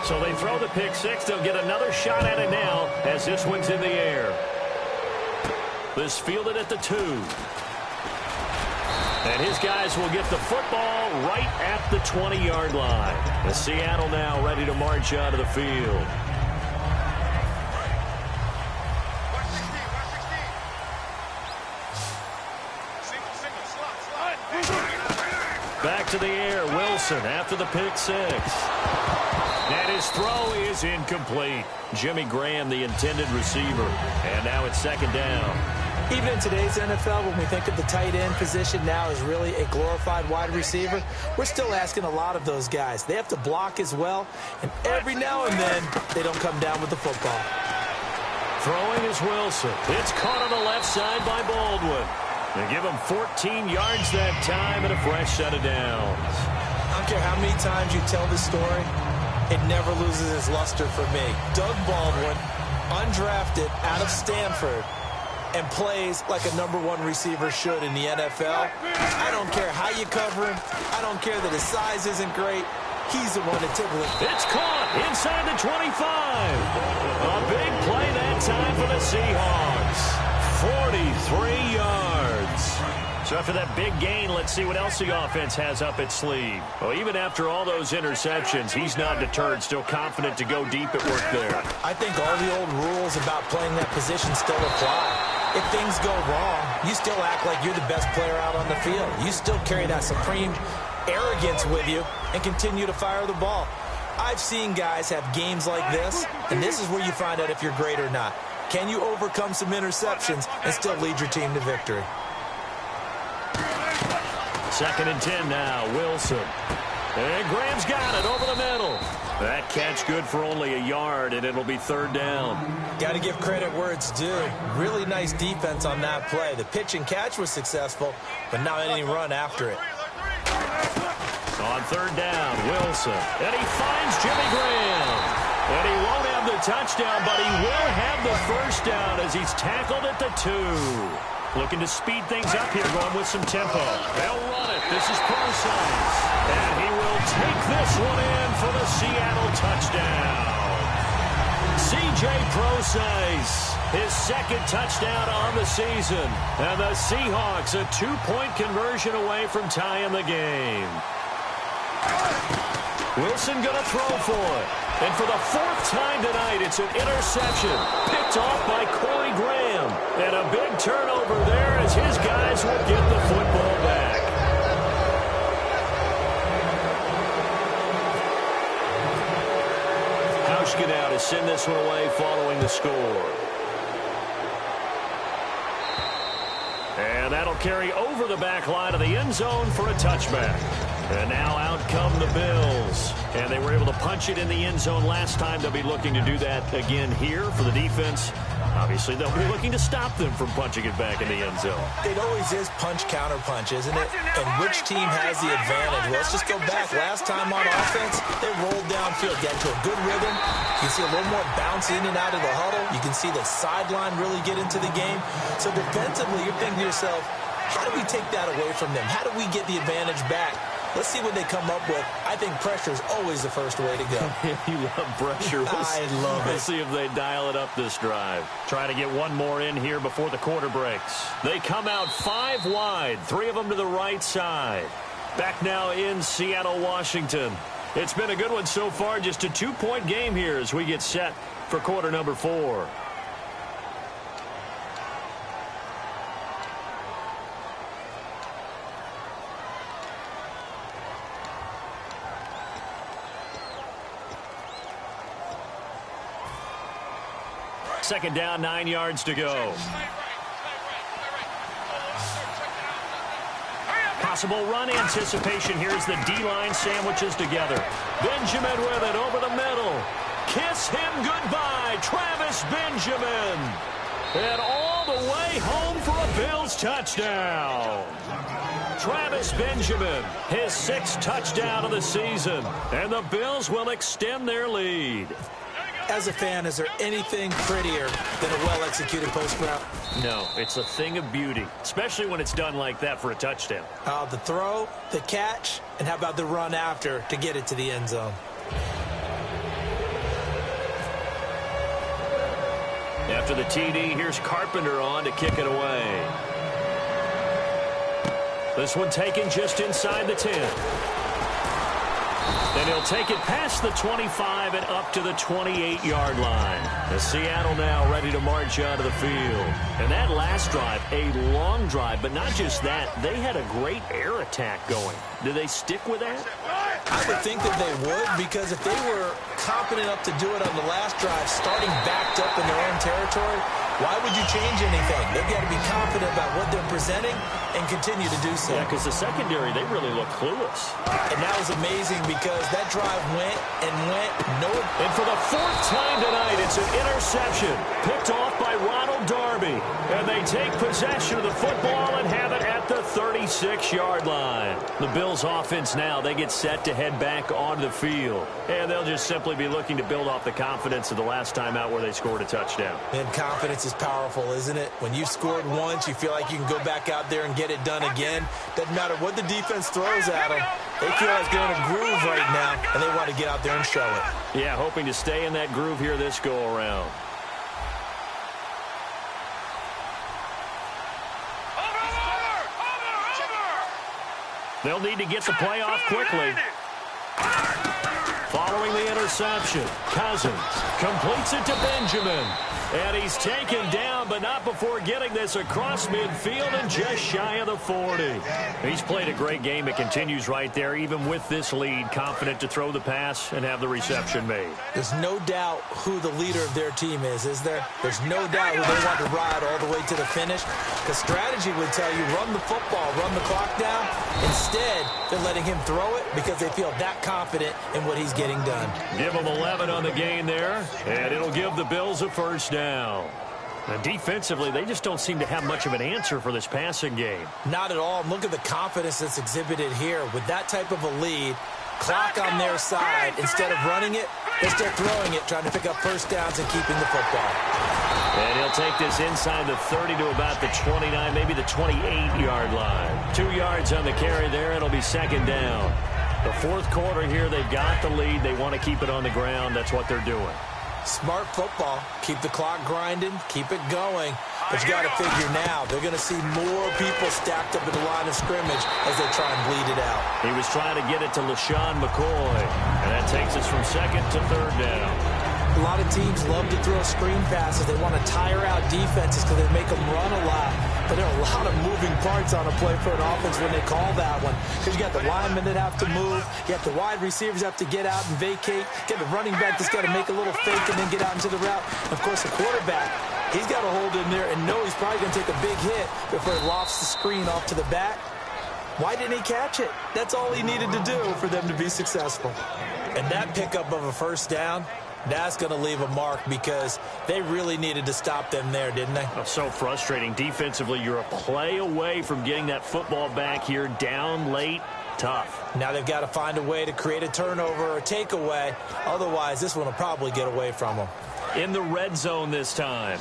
So they throw the pick six. They'll get another shot at it now as this one's in the air. This fielded at the 2. And his guys will get the football right at the 20-yard line. And Seattle now ready to march out of the field. Back to the air, Wilson after the pick six. And his throw is incomplete. Jimmy Graham, the intended receiver. And now it's second down. Even in today's NFL, when we think of the tight end position now as really a glorified wide receiver, we're still asking a lot of those guys. They have to block as well, and every now and then, they don't come down with the football. Throwing is Wilson. It's caught on the left side by Baldwin. They give him 14 yards that time and a fresh set of downs. I don't care how many times you tell this story, it never loses its luster for me. Doug Baldwin, undrafted out of Stanford, and plays like a #1 receiver should in the NFL. I don't care how you cover him. I don't care that his size isn't great. He's the one to tickle it. It's caught inside the 25. A big play that time for the Seahawks. 43 yards. So after that big gain, let's see what else the offense has up its sleeve. Well, even after all those interceptions, he's not deterred, still confident to go deep at work there. I think all the old rules about playing that position still apply. If things go wrong, you still act like you're the best player out on the field. You still carry that supreme arrogance with you and continue to fire the ball. I've seen guys have games like this, and this is where you find out if you're great or not. Can you overcome some interceptions and still lead your team to victory? Second and 10 now, Wilson. And Graham's got it over the middle. That catch good for only a yard, and it'll be third down. Got to give credit where it's due. Really nice defense on that play. The pitch and catch was successful, but not any run after it. On third down, Wilson. And he finds Jimmy Graham. And he won't have the touchdown, but he will have the first down as he's tackled at the 2. Looking to speed things up here, going with some tempo. They'll run it. This is Procise. And he will take this one in for the Seattle touchdown. C.J. Procise, his second touchdown on the season. And the Seahawks a 2-point conversion away from tying the game. Wilson going to throw for it. And for the 4th time tonight, it's an interception. Picked off by Corey Graham. And a big turnover there as his guys will get the football back. Hauschka now to send this one away following the score. And that'll carry over the back line of the end zone for a touchback. And now out come the Bills. And they were able to punch it in the end zone last time. They'll be looking to do that again here for the defense. Obviously, they'll be looking to stop them from punching it back in the end zone. It always is punch-counter-punch, isn't it? And which team has the advantage? Well, let's just go back. Last time on offense, they rolled downfield, got into a good rhythm. You can see a little more bounce in and out of the huddle. You can see the sideline really get into the game. So defensively, you're thinking to yourself, how do we take that away from them? How do we get the advantage back? Let's see what they come up with. I think pressure is always the first way to go. You love pressure. I love it. We'll see if they dial it up this drive. Trying to get one more in here before the quarter breaks. They come out 5 wide, 3 of them to the right side. Back now in Seattle, Washington. It's been a good one so far. Just a 2-point game here as we get set for quarter number 4. Second down, 9 yards to go. Possible run anticipation. Here's the D-line sandwiches together. Benjamin with it over the middle. Kiss him goodbye, Travis Benjamin. And all the way home for a Bills touchdown. Travis Benjamin, his 6th touchdown of the season. And the Bills will extend their lead. As a fan, is there anything prettier than a well-executed post route? No, it's a thing of beauty, especially when it's done like that for a touchdown. The throw, the catch, and how about the run after to get it to the end zone? After the TD, here's Carpenter on to kick it away. This one taken just inside the 10. And he'll take it past the 25 and up to the 28-yard line. As Seattle now ready to march onto the field. And that last drive, a long drive, but not just that. They had a great air attack going. Do they stick with that? I would think that they would, because if they were confident enough to do it on the last drive, starting backed up in their own territory, why would you change anything? They've got to be confident about what they're presenting and continue to do so. Yeah, because the secondary, they really look clueless. And that was amazing because that drive went and went. And for the fourth time tonight, it's an interception picked off by Ronald Darby. And they take possession of the football and have it at the 36-yard line. The Bills offense now, they get set to head back onto the field. And they'll just simply be looking to build off the confidence of the last time out where they scored a touchdown. And confidence is powerful, isn't it? When you've scored once, you feel like you can go back out there and get it done again. Doesn't matter what the defense throws at them. They feel like they're in a groove right now, and they want to get out there and show it. Yeah, hoping to stay in that groove here this go-around. They'll need to get the play off quickly. Following the interception, Cousins completes it to Benjamin. And he's taken down, but not before getting this across midfield and just shy of the 40. He's played a great game. It continues right there, even with this lead, confident to throw the pass and have the reception made. There's no doubt who the leader of their team is there? There's no doubt who they want to ride all the way to the finish. The strategy would tell you, run the football, run the clock down. Instead, they're letting him throw it because they feel that confident in what he's getting done. Give him 11 on the gain there, and it'll give the Bills a first down. Now, defensively, they just don't seem to have much of an answer for this passing game. Not at all. Look at the confidence that's exhibited here. With that type of a lead, clock on their side, instead of running it, they start throwing it, trying to pick up first downs and keeping the football. And he'll take this inside the 30 to about the 29, maybe the 28-yard line. 2 yards on the carry there. It'll be second down. The fourth quarter here, they've got the lead. They want to keep it on the ground. That's what they're doing. Smart football. Keep the clock grinding. Keep it going. But you got to figure now, they're going to see more people stacked up in the line of scrimmage as they try and bleed it out. He was trying to get it to LaShawn McCoy. And that takes us from second to third down. A lot of teams love to throw screen passes. They want to tire out defenses because they make them run a lot. But there are a lot of moving parts on a play for an offense when they call that one. Because you got the linemen that have to move. You got the wide receivers have to get out and vacate. You got the running back that's got to make a little fake and then get out into the route. And of course, the quarterback, he's got to hold in there and know he's probably going to take a big hit before he lofts the screen off to the back. Why didn't he catch it? That's all he needed to do for them to be successful. And that pickup of a first down, that's going to leave a mark because they really needed to stop them there, didn't they? Oh, so frustrating. Defensively, you're a play away from getting that football back here down late. Tough. Now they've got to find a way to create a turnover or takeaway. Otherwise, this one will probably get away from them. In the red zone this time.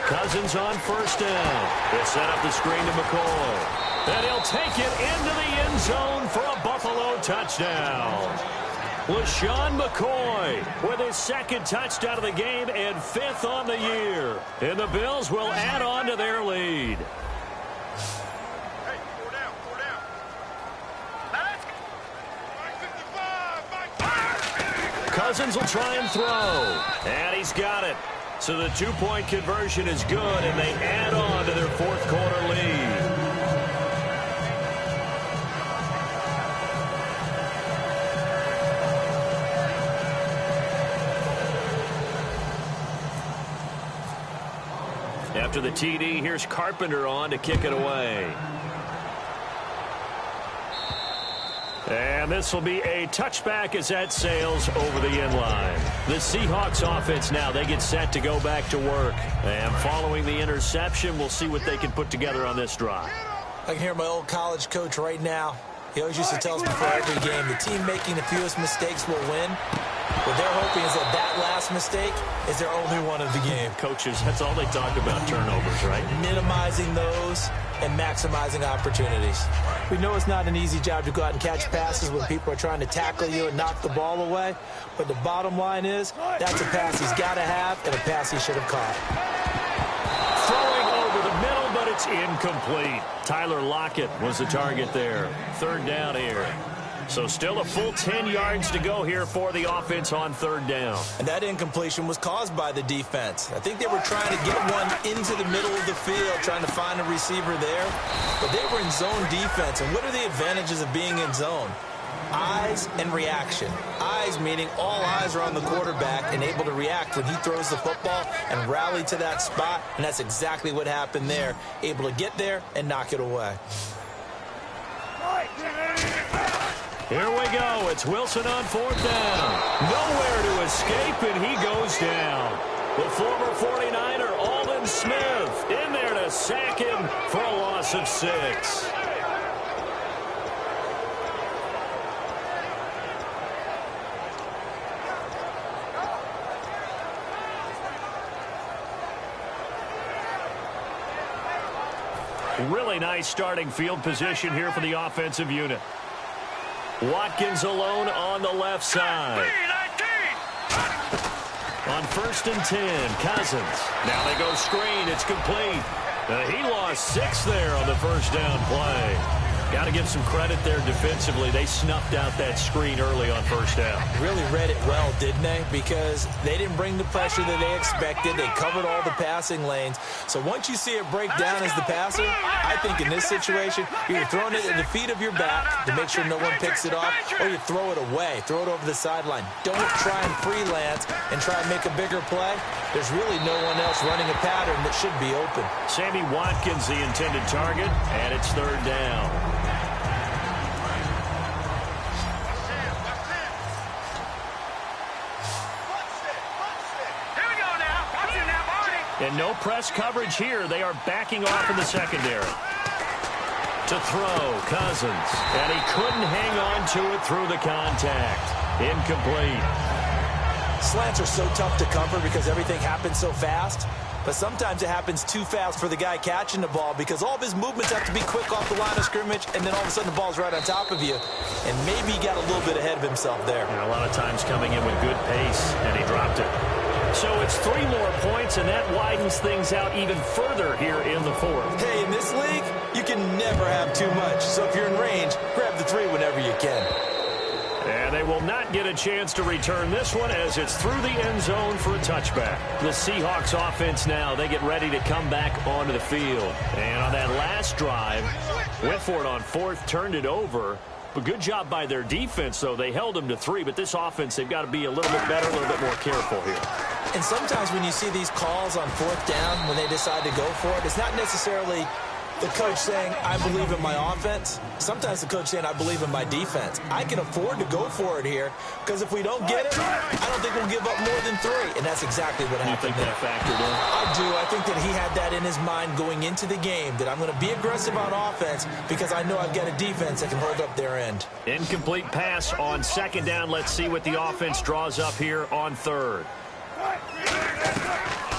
Cousins on first down. They set up the screen to McCoy. And he'll take it into the end zone for a Buffalo touchdown. LaShawn McCoy with his second touchdown of the game and fifth on the year. And the Bills will add on to their lead. Cousins will try and throw. And he's got it. So the two-point conversion is good, and they add on to their fourth quarter lead. After the TD, here's Carpenter on to kick it away. And this will be a touchback as that sails over the end line. The Seahawks offense now, they get set to go back to work. And following the interception, we'll see what they can put together on this drive. I can hear my old college coach right now. He always used to tell us before every game, the team making the fewest mistakes will win. What they're hoping is that last mistake is their only one of the game. Coaches, that's all they talk about, turnovers, right? Minimizing those and maximizing opportunities. We know it's not an easy job to go out and catch passes when people are trying to tackle you and knock the ball away. But the bottom line is, that's a pass he's got to have and a pass he should have caught. Throwing over the middle, but it's incomplete. Tyler Lockett was the target there. Third down here. So still a full 10 yards to go here for the offense on third down. And that incompletion was caused by the defense. I think they were trying to get one into the middle of the field, trying to find a receiver there. But they were in zone defense. And what are the advantages of being in zone? Eyes and reaction. Eyes meaning all eyes are on the quarterback and able to react when he throws the football and rally to that spot. And that's exactly what happened there. Able to get there and knock it away. Here we go. It's Wilson on fourth down. Nowhere to escape, and he goes down. The former 49er, Aldon Smith, in there to sack him for a loss of 6. Really nice starting field position here for the offensive unit. Watkins alone on the left side. On 1st and 10, Cousins. Now they go screen. It's complete. He lost 6 there on the first down play. Got to give some credit there defensively. They snuffed out that screen early on first down. Really read it well, didn't they? Because they didn't bring the pressure that they expected. They covered all the passing lanes. So once you see it break down as the passer, I think in this situation, you're throwing it at the feet of your back to make sure no one picks it off, or you throw it away. Throw it over the sideline. Don't try and freelance and try and make a bigger play. There's really no one else running a pattern that should be open. Sammy Watkins the intended target, and it's third down. And no press coverage here. They are backing off in the secondary. To throw, Cousins. And he couldn't hang on to it through the contact. Incomplete. Slants are so tough to cover because everything happens so fast. But sometimes it happens too fast for the guy catching the ball because all of his movements have to be quick off the line of scrimmage, and then all of a sudden the ball's right on top of you. And maybe he got a little bit ahead of himself there. And a lot of times coming in with good pace, and he dropped it. So it's 3 more points, and that widens things out even further here in the fourth. Hey, in this league, you can never have too much. So if you're in range, grab the 3 whenever you can. And they will not get a chance to return this one as it's through the end zone for a touchback. The Seahawks offense now, they get ready to come back onto the field. And on that last drive, went for it on 4th, turned it over. But good job by their defense, though. They held them to 3, but this offense, they've got to be a little bit better, a little bit more careful here. And sometimes when you see these calls on 4th down, when they decide to go for it, it's not necessarily the coach saying, I believe in my offense. Sometimes the coach saying, I believe in my defense. I can afford to go for it here because if we don't get it, I don't think we'll give up more than 3. And that's exactly what happened. You think that factored in? I do. I think that he had that in his mind going into the game, that I'm going to be aggressive on offense because I know I've got a defense that can hold up their end. Incomplete pass on 2nd down. Let's see what the offense draws up here on 3rd.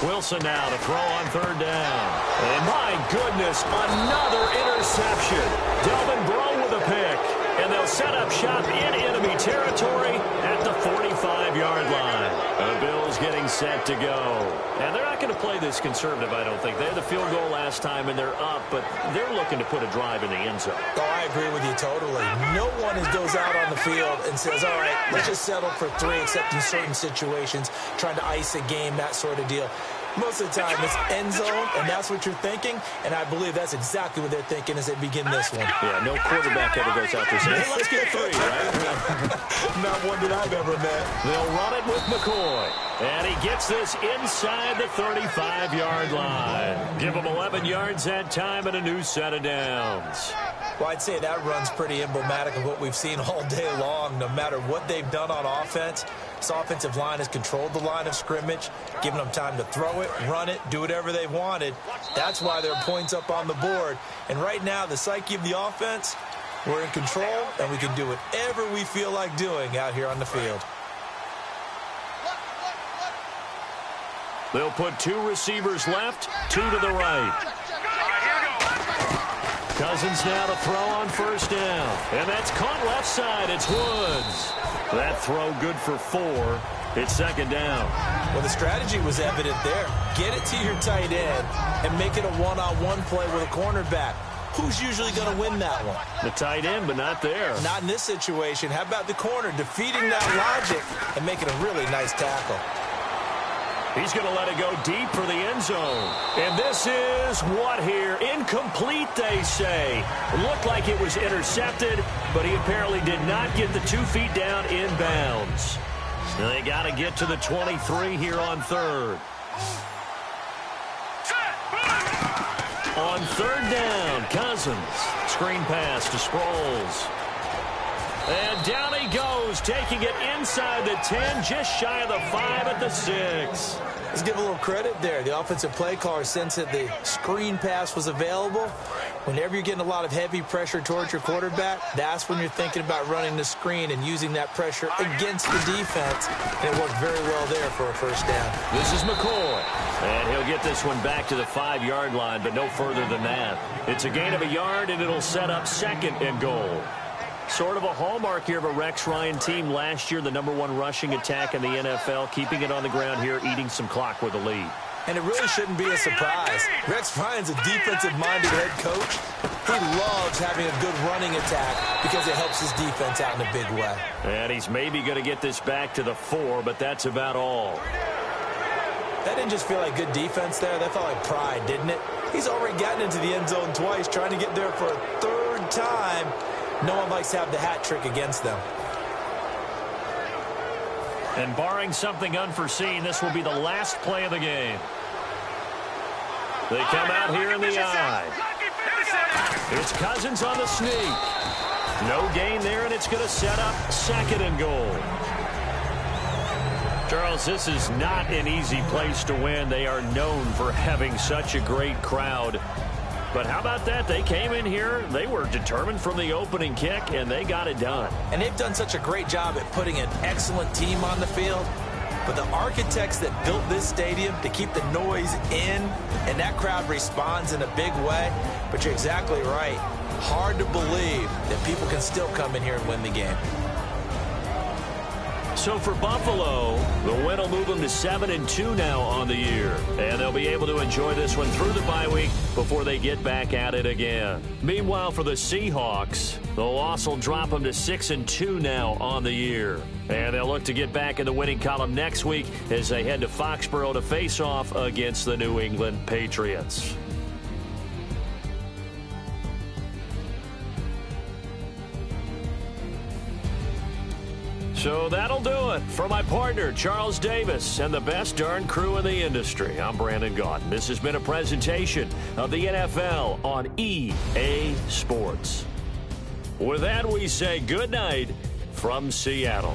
Wilson now to throw on 3rd down. And my goodness, another interception. Delvin Breaux with a pick. And they'll set up shop in enemy territory at the 45-yard line. The Bills getting set to go. And they're not going to play this conservative, I don't think. They had the field goal last time, and they're up, but they're looking to put a drive in the end zone. Oh, I agree with you totally. No one goes out on the field and says, all right, let's just settle for 3, except in certain situations, trying to ice a game, that sort of deal. Most of the time, it's end zone, and that's what you're thinking, and I believe that's exactly what they're thinking as they begin this one. Yeah, no quarterback ever goes out there saying, hey, let's get 3, right? Not one that I've ever met. They'll run it with McCoy, and he gets this inside the 35-yard line. Give him 11 yards that time and a new set of downs. Well, I'd say that run's pretty emblematic of what we've seen all day long. No matter what they've done on offense, this offensive line has controlled the line of scrimmage, giving them time to throw it, run it, do whatever they wanted. That's why there are points up on the board. And right now, the psyche of the offense, We're in control, and we can do whatever we feel like doing out here on the field. They'll put 2 receivers left, 2 to the right. Cousins now to throw on first down. And that's caught left side. It's Woods. That throw good for 4. It's second down. Well, the strategy was evident there. Get it to your tight end and make it a one-on-one play with a cornerback. Who's usually going to win that one? The tight end, but not there. Not in this situation. How about the corner defeating that logic and making a really nice tackle? He's going to let it go deep for the end zone. And this is what here? Incomplete, they say. It looked like it was intercepted, but he apparently did not get the 2 feet down in bounds. So they got to get to the 23 here on third. On third down, Cousins. Screen pass to Sproles. And down he goes, taking it inside the 10, just shy of the 5 at the 6. Let's give a little credit there. The offensive play caller sensed that the screen pass was available. Whenever you're getting a lot of heavy pressure towards your quarterback, that's when you're thinking about running the screen and using that pressure against the defense. And it worked very well there for a first down. This is McCoy. And he'll get this one back to the 5-yard line, but no further than that. It's a gain of a yard, and it'll set up second and goal. Sort of a hallmark here of a Rex Ryan team last year, the #1 rushing attack in the NFL, keeping it on the ground here, eating some clock with a lead. And it really shouldn't be a surprise. Rex Ryan's a defensive-minded head coach. He loves having a good running attack because it helps his defense out in a big way. And he's maybe going to get this back to the 4, but that's about all. That didn't just feel like good defense there. That felt like pride, didn't it? He's already gotten into the end zone twice, trying to get there for a 3rd time. No one likes to have the hat trick against them. And barring something unforeseen, this will be the last play of the game. They come out here in the eye. It's Cousins on the sneak. No gain there, and it's going to set up second and goal. Charles, this is not an easy place to win. They are known for having such a great crowd. But how about that? They came in here, they were determined from the opening kick, and they got it done. And they've done such a great job at putting an excellent team on the field. But the architects that built this stadium to keep the noise in, and that crowd responds in a big way. But you're exactly right. Hard to believe that people can still come in here and win the game. So for Buffalo, the win will move them to 7-2 now on the year. And they'll be able to enjoy this one through the bye week before they get back at it again. Meanwhile, for the Seahawks, the loss will drop them to 6-2 now on the year. And they'll look to get back in the winning column next week as they head to Foxborough to face off against the New England Patriots. So that'll do it. For my partner, Charles Davis, and the best darn crew in the industry, I'm Brandon Gaudin. This has been a presentation of the NFL on EA Sports. With that, we say good night from Seattle.